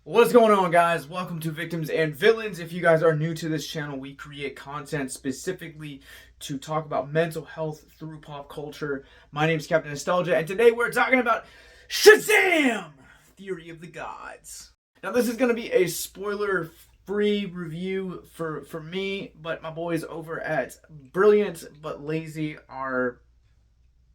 What's going on, guys? Welcome to Victims and Villains. If you guys are new to this channel, we create content specifically to talk about mental health through pop culture. My name is Captain Nostalgia, and today we're talking about Shazam! Theory of the Gods. Now, this is going to be a spoiler-free review for me, but my boys over at Brilliant But Lazy are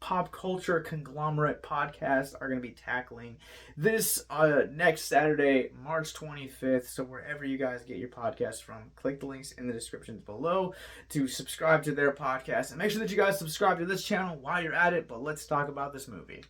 pop culture conglomerate podcast are going to be tackling this next Saturday, March 25th. So wherever you guys get your podcast from, click the links in the descriptions below to subscribe to their podcast. And make sure that you guys subscribe to this channel while you're at it. But let's talk about this movie.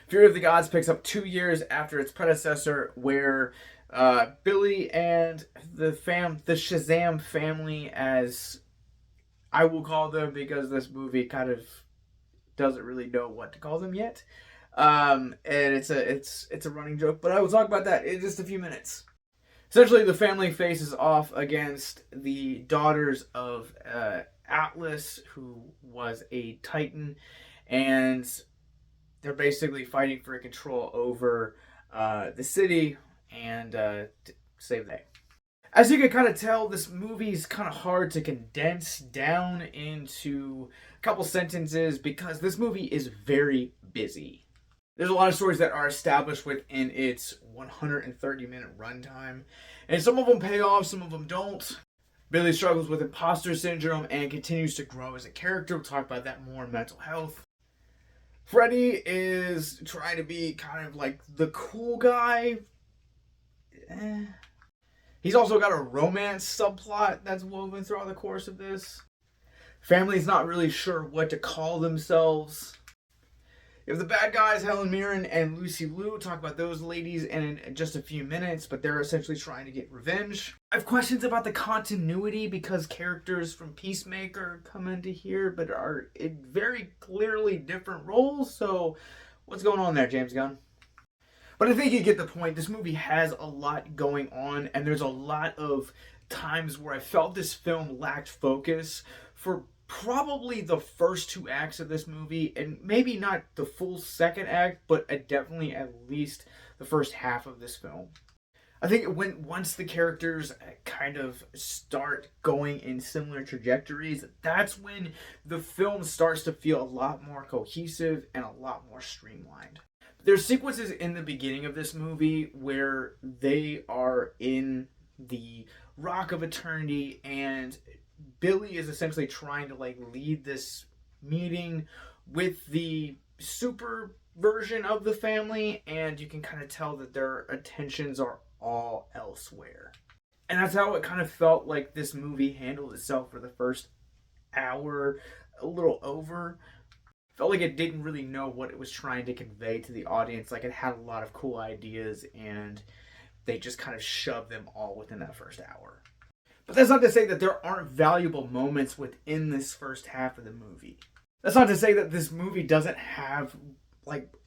Fury of the Gods picks up 2 years after its predecessor, where Billy and the Shazam family, as I will call them because this movie kind of doesn't really know what to call them yet, and it's a running joke, but I will talk about that in just a few minutes. Essentially, the family faces off against the daughters of Atlas, who was a Titan, and they're basically fighting for control over the city and to save the day. As you can kind of tell, this movie's kind of hard to condense down into a couple sentences because this movie is very busy. There's a lot of stories that are established within its 130-minute runtime, and some of them pay off, some of them don't. Billy struggles with imposter syndrome and continues to grow as a character. We'll talk about that more in mental health. Freddy is trying to be kind of like the cool guy. He's also got a romance subplot that's woven throughout the course of this. Family's not really sure what to call themselves. You have the bad guys, Helen Mirren and Lucy Liu. Talk about those ladies in just a few minutes, but they're essentially trying to get revenge. I have questions about the continuity because characters from Peacemaker come into here, but are in very clearly different roles. So what's going on there, James Gunn? But I think you get the point. This movie has a lot going on, and there's a lot of times where I felt this film lacked focus for probably the first 2 acts of this movie, and maybe not the full second act, but definitely at least the first half of this film. I think once the characters kind of start going in similar trajectories, that's when the film starts to feel a lot more cohesive and a lot more streamlined. There's sequences in the beginning of this movie where they are in the Rock of Eternity and Billy is essentially trying to lead this meeting with the super version of the family, and you can kind of tell that their attentions are all elsewhere. And that's how it kind of felt like this movie handled itself for the first hour, a little over. Felt like it didn't really know what it was trying to convey to the audience. Like, it had a lot of cool ideas, and they just kind of shoved them all within that first hour. But that's not to say that there aren't valuable moments within this first half of the movie. That's not to say that this movie doesn't have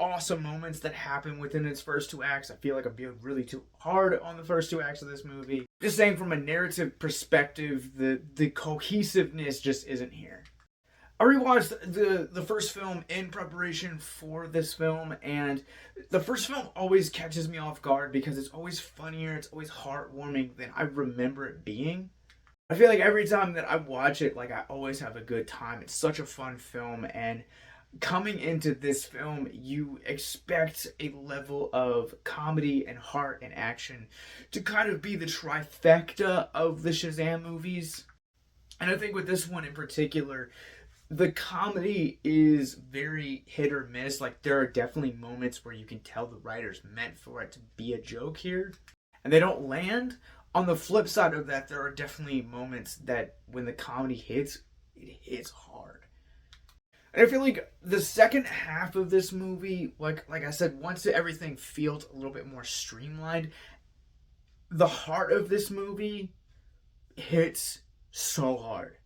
awesome moments that happen within its first 2 acts. I feel like I'm being really too hard on the first 2 acts of this movie. Just saying, from a narrative perspective, the cohesiveness just isn't here. I rewatched the first film in preparation for this film, and the first film always catches me off guard because it's always funnier, it's always heartwarming than I remember it being. I feel like every time that I watch it, I always have a good time. It's such a fun film, and coming into this film, you expect a level of comedy and heart and action to kind of be the trifecta of the Shazam movies. And I think with this one in particular, the comedy is very hit or miss. There are definitely moments where you can tell the writers meant for it to be a joke here, and they don't land. On the flip side of that, there are definitely moments that when the comedy hits, it hits hard. And I feel like the second half of this movie, like I said, once everything feels a little bit more streamlined, the heart of this movie hits so hard.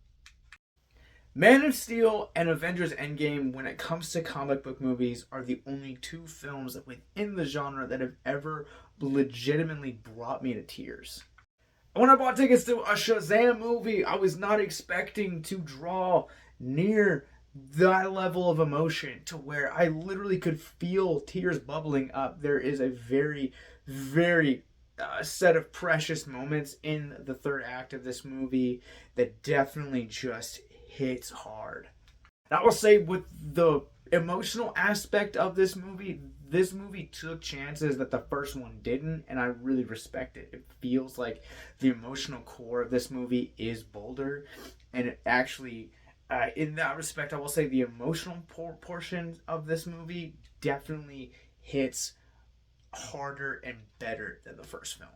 Man of Steel and Avengers Endgame, when it comes to comic book movies, are the only 2 films within the genre that have ever legitimately brought me to tears. When I bought tickets to a Shazam movie, I was not expecting to draw near that level of emotion to where I literally could feel tears bubbling up. There is a very, very set of precious moments in the third act of this movie that definitely just hits hard. And I will say, with the emotional aspect of this movie took chances that the first one didn't, and I really respect it. It feels like the emotional core of this movie is bolder, and it actually, in that respect, I will say the emotional portion of this movie definitely hits harder and better than the first film.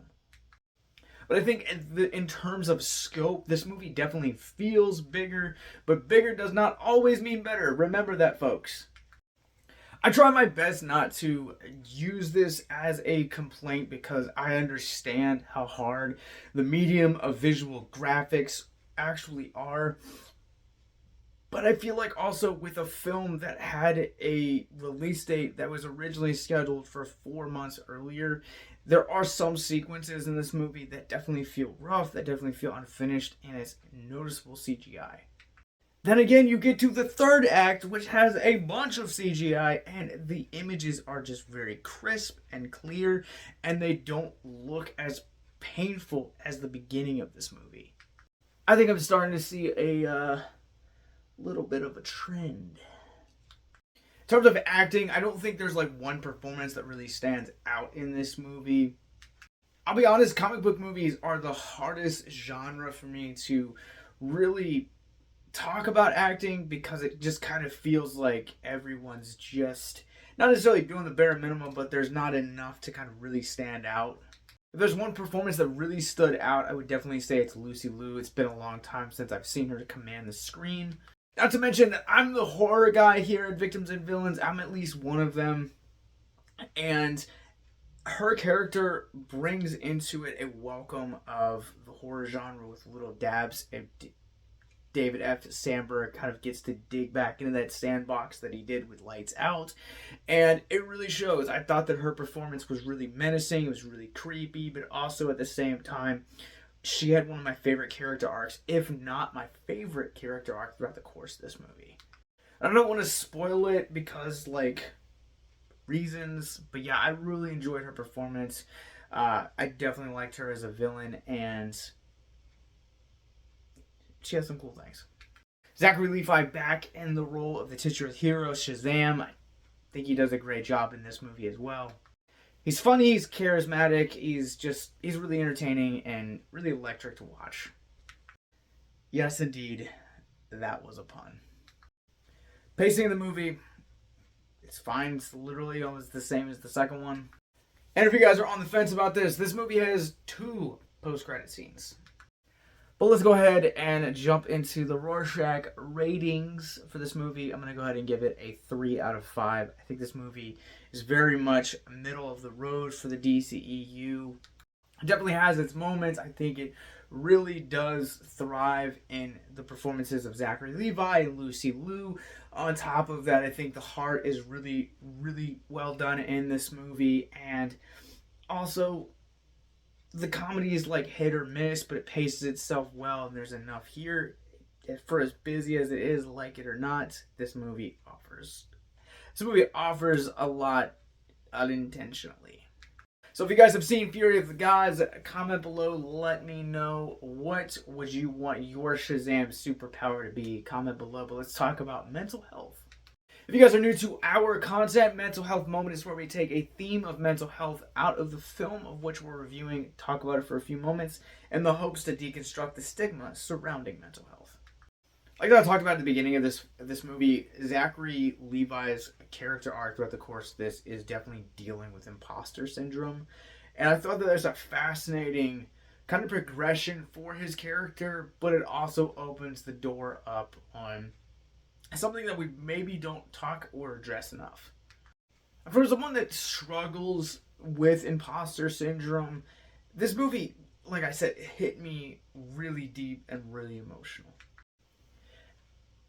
But I think in terms of scope, this movie definitely feels bigger, but bigger does not always mean better. Remember that, folks. I try my best not to use this as a complaint because I understand how hard the medium of visual graphics actually are. But I feel like also with a film that had a release date that was originally scheduled for 4 months earlier, there are some sequences in this movie that definitely feel rough, that definitely feel unfinished, and it's noticeable CGI. Then again, you get to the third act, which has a bunch of CGI, and the images are just very crisp and clear, and they don't look as painful as the beginning of this movie. I think I'm starting to see a little bit of a trend. In terms of acting, I don't think there's like one performance that really stands out in this movie. I'll be honest, comic book movies are the hardest genre for me to really talk about acting because it just kind of feels like everyone's just not necessarily doing the bare minimum, but there's not enough to kind of really stand out. If there's one performance that really stood out, I would definitely say it's Lucy Liu. It's been a long time since I've seen her command the screen. Not to mention, I'm the horror guy here at Victims and Villains. I'm at least one of them. And her character brings into it a welcome of the horror genre with little dabs. And David F. Sandberg kind of gets to dig back into that sandbox that he did with Lights Out. And it really shows. I thought that her performance was really menacing. It was really creepy. But also at the same time, she had one of my favorite character arcs, if not my favorite character arc throughout the course of this movie. I don't want to spoil it because, like, reasons, but yeah, I really enjoyed her performance. I definitely liked her as a villain, and she has some cool things. Zachary Levi back in the role of the titular hero, Shazam. I think he does a great job in this movie as well. He's funny, he's charismatic, he's really entertaining and really electric to watch. Yes, indeed, that was a pun. Pacing of the movie, it's fine. It's literally almost the same as the second one. And if you guys are on the fence about this movie has 2 post-credit scenes. But let's go ahead and jump into the Rorschach ratings for this movie. I'm going to go ahead and give it a 3 out of 5. I think this movie is very much middle of the road for the DCEU. It definitely has its moments. I think it really does thrive in the performances of Zachary Levi and Lucy Liu. On top of that, I think the heart is really, really well done in this movie. And also, the comedy is like hit or miss, but it paces itself well, and there's enough here. For as busy as it is, like it or not, this movie offers a lot unintentionally. So if you guys have seen Fury of the Gods, comment below. Let me know, what would you want your Shazam superpower to be? Comment below. But let's talk about mental health. If you guys are new to our content, Mental Health Moment is where we take a theme of mental health out of the film of which we're reviewing, talk about it for a few moments, in the hopes to deconstruct the stigma surrounding mental health. Like I talked about at the beginning of this movie, Zachary Levi's character arc throughout the course of this is definitely dealing with imposter syndrome. And I thought that there's a fascinating kind of progression for his character, but it also opens the door up on something that we maybe don't talk or address enough. For someone that struggles with imposter syndrome, this movie, like I said, hit me really deep and really emotional.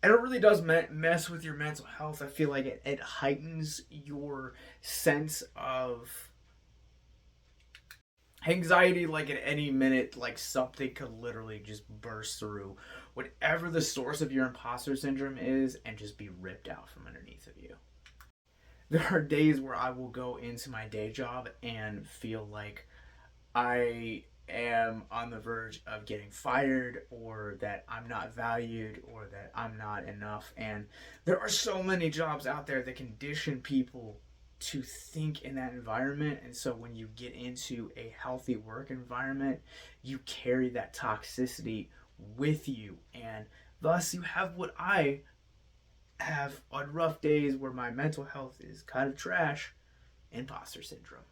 And it really does mess with your mental health. I feel like it heightens your sense of anxiety, like at any minute, like something could literally just burst through whatever the source of your imposter syndrome is and just be ripped out from underneath of you. There are days where I will go into my day job and feel like I am on the verge of getting fired, or that I'm not valued, or that I'm not enough. And there are so many jobs out there that condition people to think in that environment. And so when you get into a healthy work environment, you carry that toxicity with you, and thus you have what I have on rough days where my mental health is kind of trash: imposter syndrome.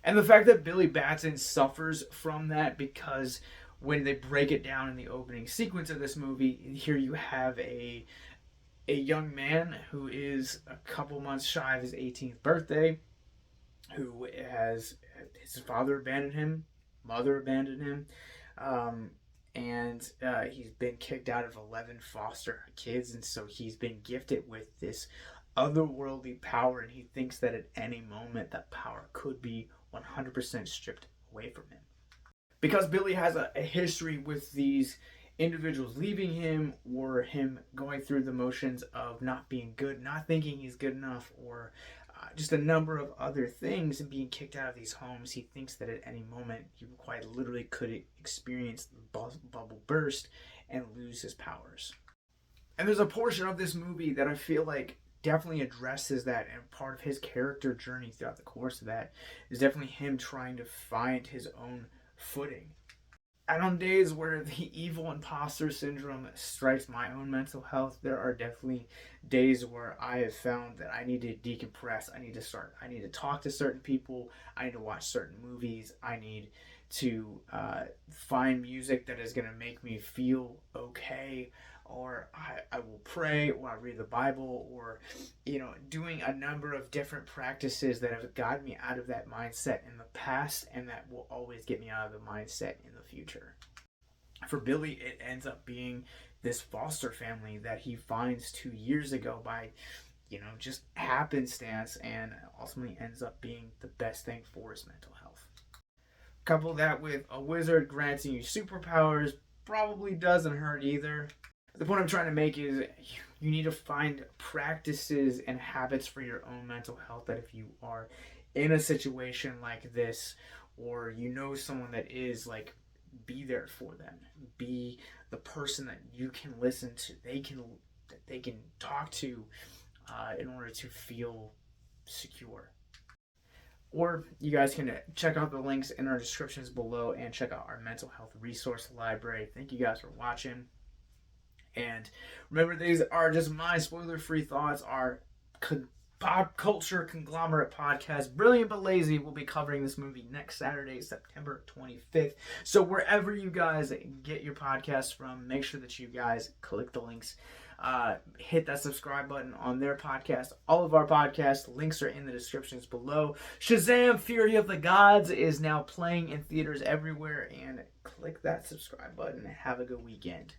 And the fact that Billy Batson suffers from that, because when they break it down in the opening sequence of this movie, here you have a young man who is a couple months shy of his 18th birthday, who has his father abandoned him, mother abandoned him, and he's been kicked out of 11 foster kids, and so he's been gifted with this otherworldly power, and he thinks that at any moment that power could be 100% stripped away from him. Because Billy has a history with these individuals leaving him, or him going through the motions of not being good, not thinking he's good enough, or just a number of other things, and being kicked out of these homes, he thinks that at any moment he quite literally could experience the bubble burst and lose his powers. And there's a portion of this movie that I feel like definitely addresses that, and part of his character journey throughout the course of that is definitely him trying to find his own footing. And on days where the evil imposter syndrome strikes my own mental health, there are definitely days where I have found that I need to decompress. I need to talk to certain people. I need to watch certain movies. I need to find music that is going to make me feel okay. Or I will pray, or I read the Bible, or, doing a number of different practices that have gotten me out of that mindset in the past, and that will always get me out of the mindset in the future. For Billy, it ends up being this foster family that he finds 2 years ago by, just happenstance, and ultimately ends up being the best thing for his mental health. Couple that with a wizard granting you superpowers probably doesn't hurt either. The point I'm trying to make is you need to find practices and habits for your own mental health, that if you are in a situation like this, or someone that is, like, be there for them. Be the person that you can listen to, that they can talk to in order to feel secure. Or you guys can check out the links in our descriptions below and check out our mental health resource library. Thank you guys for watching. And remember, these are just my spoiler-free thoughts. Our pop culture conglomerate podcast, Brilliant But Lazy, will be covering this movie next Saturday, September 25th. So wherever you guys get your podcasts from, make sure that you guys click the links. Hit that subscribe button on their podcast. All of our podcast links are in the descriptions below. Shazam! Fury of the Gods is now playing in theaters everywhere. And click that subscribe button. Have a good weekend.